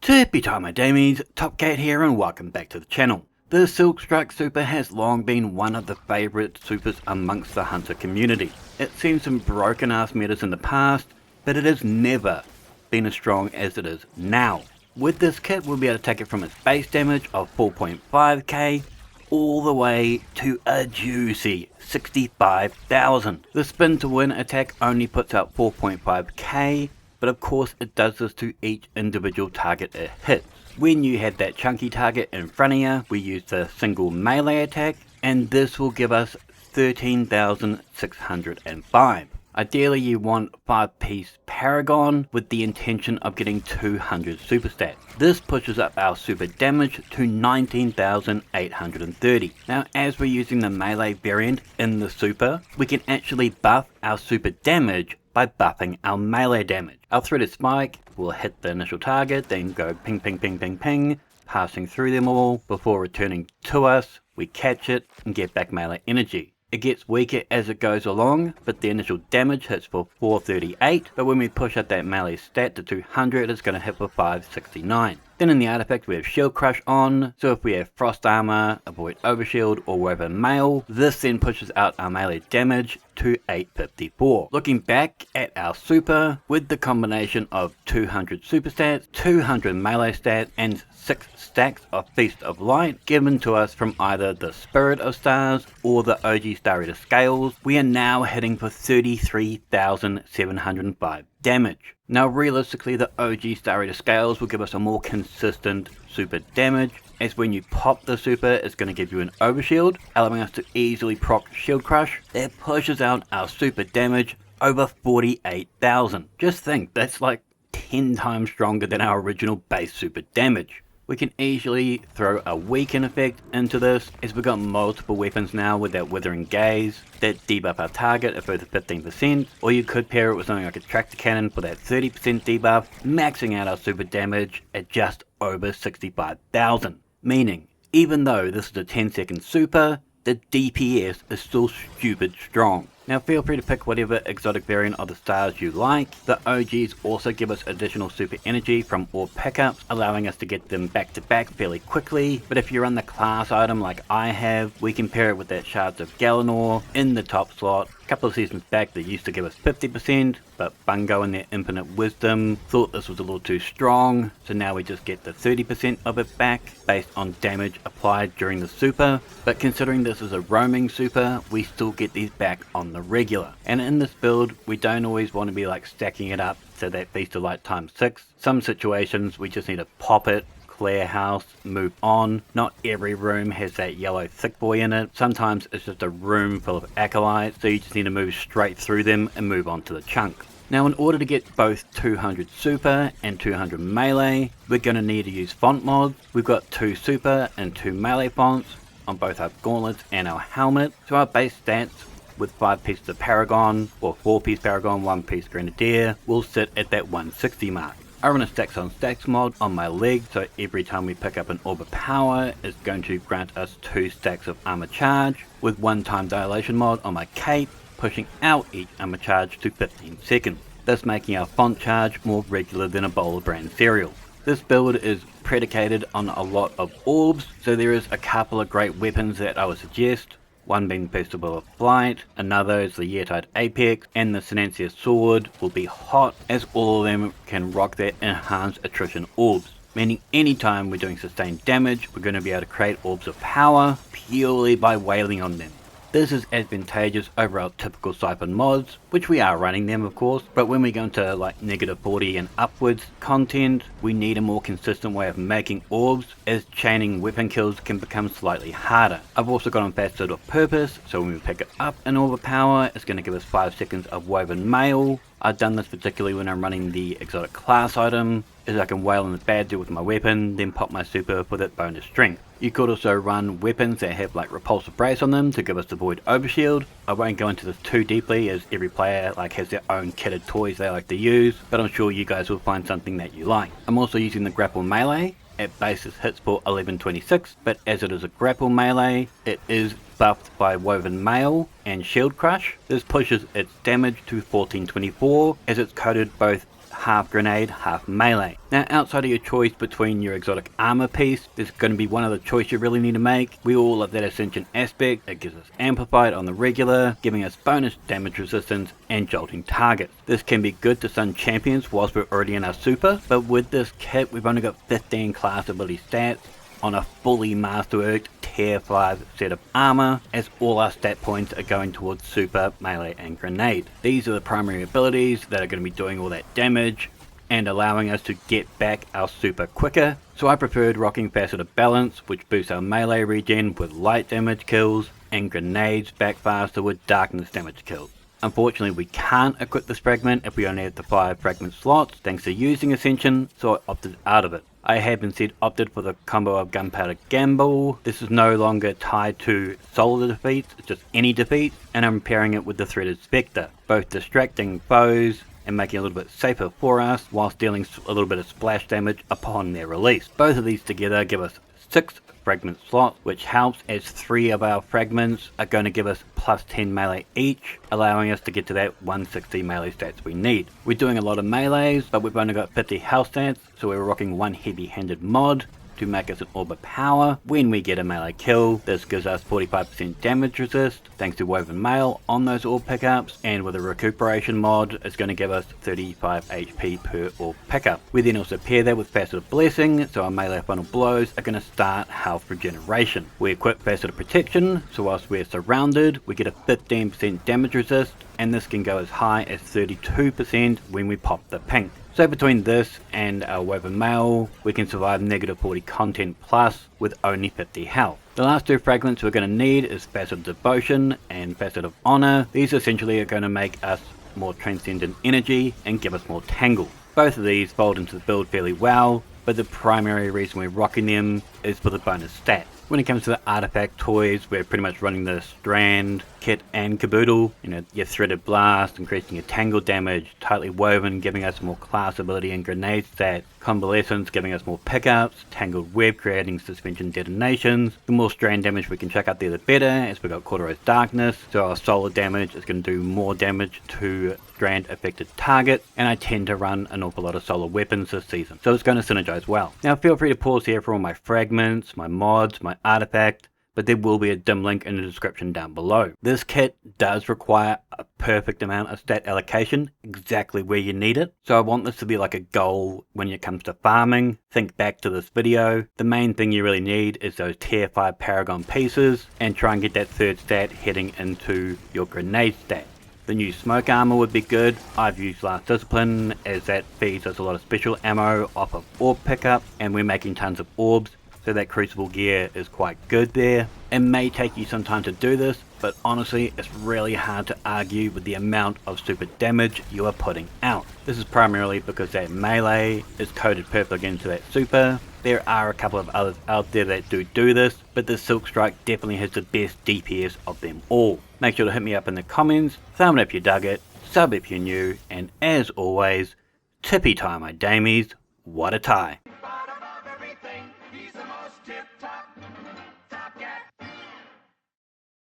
Tippy time my damies, Top Cat here and welcome back to the channel. The Silkstrike super has long been one of the favourite supers amongst the hunter community. It's seen some broken ass metas in the past, but it has never been as strong as it is now. With this kit we'll be able to take it from its base damage of 4.5k all the way to a juicy 65,000. The spin to win attack only puts out 4.5k, but of course it does this to each individual target it hits. When you have that chunky target in front of you, we use the single melee attack, and this will give us 13,605. Ideally you want 5-piece Paragon with the intention of getting 200 super stats. This pushes up our super damage to 19,830. Now as we're using the melee variant in the super, we can actually buff our super damage by buffing our melee damage. Our threaded spike will hit the initial target, then go ping ping ping ping ping, passing through them all before returning to us. We catch it and get back melee energy. It gets weaker as it goes along, but the initial damage hits for 438, but when we push up that melee stat to 200, it's going to hit for 569. Then in the artifact we have Shield Crush on, so if we have Frost Armor, Avoid Overshield, or Woven Mail, this then pushes out our melee damage to 854. Looking back at our super, with the combination of 200 super stats, 200 melee stats, and 6 stacks of Feast of Light given to us from either the Spirit of Stars or the OG Star Eater Scales, we are now hitting for 33,705 damage. Now realistically the OG Star Eater Scales will give us a more consistent super damage, as when you pop the super it's going to give you an overshield, allowing us to easily proc Shield Crush. That pushes out our super damage over 48,000. Just think, that's like 10 times stronger than our original base super damage. We can easily throw a weaken effect into this, as we've got multiple weapons now with that Withering Gaze that debuff our target a further 15%, or you could pair it with something like a Tractor Cannon for that 30% debuff, maxing out our super damage at just over 65,000. Meaning, even though this is a 10-second super, the DPS is still stupid strong. Now feel free to pick whatever exotic variant of the stars you like. The OGs also give us additional super energy from orb pickups, allowing us to get them back to back fairly quickly. But if you run the class item like I have, we can pair it with that Shards of Galanor in the top slot. A couple of seasons back they used to give us 50%, but Bungo and their infinite wisdom thought this was a little too strong, so now we just get the 30% of it back based on damage applied during the super. But considering this is a roaming super, we still get these back on the regular. And in this build we don't always want to be like stacking it up to that Feast of Light times 6. Some situations we just need to pop it, clear house, move on. Not every room has that yellow thick boy in it. Sometimes it's just a room full of acolytes, so you just need to move straight through them and move on to the chunk. Now in order to get both 200 super and 200 melee, we're going to need to use font mods. We've got 2 super and 2 melee fonts on both our gauntlets and our helmet. So our base stats with 5 pieces of Paragon, or 4-piece Paragon, 1-piece Grenadier, will sit at that 160 mark. I run a stacks on stacks mod on my leg, so every time we pick up an orb of power, it's going to grant us 2 stacks of armor charge, with 1 time dilation mod on my cape, pushing out each armor charge to 15 seconds, thus making our font charge more regular than a bowl of brand cereal. This build is predicated on a lot of orbs, so there is a couple of great weapons that I would suggest. One being Festival of Flight, another is the Yetide Apex, and the Sinancia Sword will be hot, as all of them can rock their enhanced attrition orbs. Meaning anytime we're doing sustained damage, we're going to be able to create orbs of power purely by wailing on them. This is advantageous over our typical siphon mods, which we are running them of course, but when we go into like -40 and upwards content, we need a more consistent way of making orbs, as chaining weapon kills can become slightly harder. I've also got on faceted of purpose, so when we pick up an orb of power, it's going to give us 5 seconds of Woven Mail. I've done this particularly when I'm running the exotic class item, as I can wail on the bad dude with my weapon, then pop my super for that bonus strength. You could also run weapons that have like repulsive brace on them to give us the void overshield. I won't go into this too deeply, as every player like has their own kitted toys they like to use, but I'm sure you guys will find something that you like. I'm also using the grapple melee. At basis hits for 1126, but as it is a grapple melee, it is buffed by Woven Mail and Shield Crush. This pushes its damage to 1424, as it's coated both half grenade, half melee. Now outside of your choice between your exotic armor piece, there's going to be one other choice you really need to make. We all love that Ascension aspect. It gives us amplified on the regular, giving us bonus damage resistance and jolting targets. This can be good to stun champions whilst we're already in our super, but with this kit we've only got 15 class ability stats on a fully masterworked tier 5 set of armor, as all our stat points are going towards super, melee and grenade. These are the primary abilities that are going to be doing all that damage and allowing us to get back our super quicker. So I preferred rocking Faceted Balance, which boosts our melee regen with light damage kills, and grenades back faster with darkness damage kills. Unfortunately we can't equip this fragment if we only have the 5 fragment slots thanks to using Ascension, so I opted out of it. I have instead opted for the combo of Gunpowder Gamble. This is no longer tied to solo defeats, it's just any defeat, and I'm pairing it with the Threaded Spectre, both distracting foes and making it a little bit safer for us whilst dealing a little bit of splash damage upon their release. Both of these together give us 6 fragment slots, which helps as 3 of our fragments are going to give us plus 10 melee each, allowing us to get to that 160 melee stats we need. We're doing a lot of melees, but we've only got 50 health stats, so we're rocking one heavy-handed mod to make us an orb of power. When we get a melee kill, this gives us 45% damage resist thanks to Woven Mail on those orb pickups, and with a recuperation mod it's going to give us 35 HP per orb pickup. We then also pair that with Faceted Blessing, so our melee final blows are going to start health regeneration. We equip Faceted Protection, so whilst we're surrounded we get a 15% damage resist, and this can go as high as 32% when we pop the pink. So between this and our Woven Mail, we can survive negative 40 content plus with only 50 health. The last 2 fragments we're going to need is Facet of Devotion and Facet of Honor. These essentially are going to make us more Transcendent Energy and give us more Tangle. Both of these fold into the build fairly well, but the primary reason we're rocking them is for the bonus stats. When it comes to the artifact toys, we're pretty much running the Strand kit and caboodle. You know, your Threaded Blast increasing your tangle damage, Tightly Woven giving us more class ability and grenade stats, Convalescence giving us more pickups, Tangled Web creating suspension detonations. The more Strand damage we can chuck out there the better, as we've got Cauterized Darkness, so our solar damage is going to do more damage to Strand affected targets, and I tend to run an awful lot of solar weapons this season, so it's going to synergize well. Now feel free to pause here for all my fragments, my mods, my artifact, but there will be a dim link in the description down below. This kit does require a perfect amount of stat allocation, exactly where you need it. So I want this to be like a goal when it comes to farming. Think back to this video. The main thing you really need is those tier 5 Paragon pieces, and try and get that 3rd stat heading into your grenade stat. The new smoke armor would be good. I've used Last Discipline as that feeds us a lot of special ammo off of orb pickup, and we're making tons of orbs, so that crucible gear is quite good there. It may take you some time to do this, but honestly it's really hard to argue with the amount of super damage you are putting out. This is primarily because that melee is coded perfectly into that super. There are a couple of others out there that do this, but the Silk Strike definitely has the best DPS of them all. Make sure to hit me up in the comments, thumb it if you dug it, sub if you're new, and as always, tippy tie my damies, what a tie.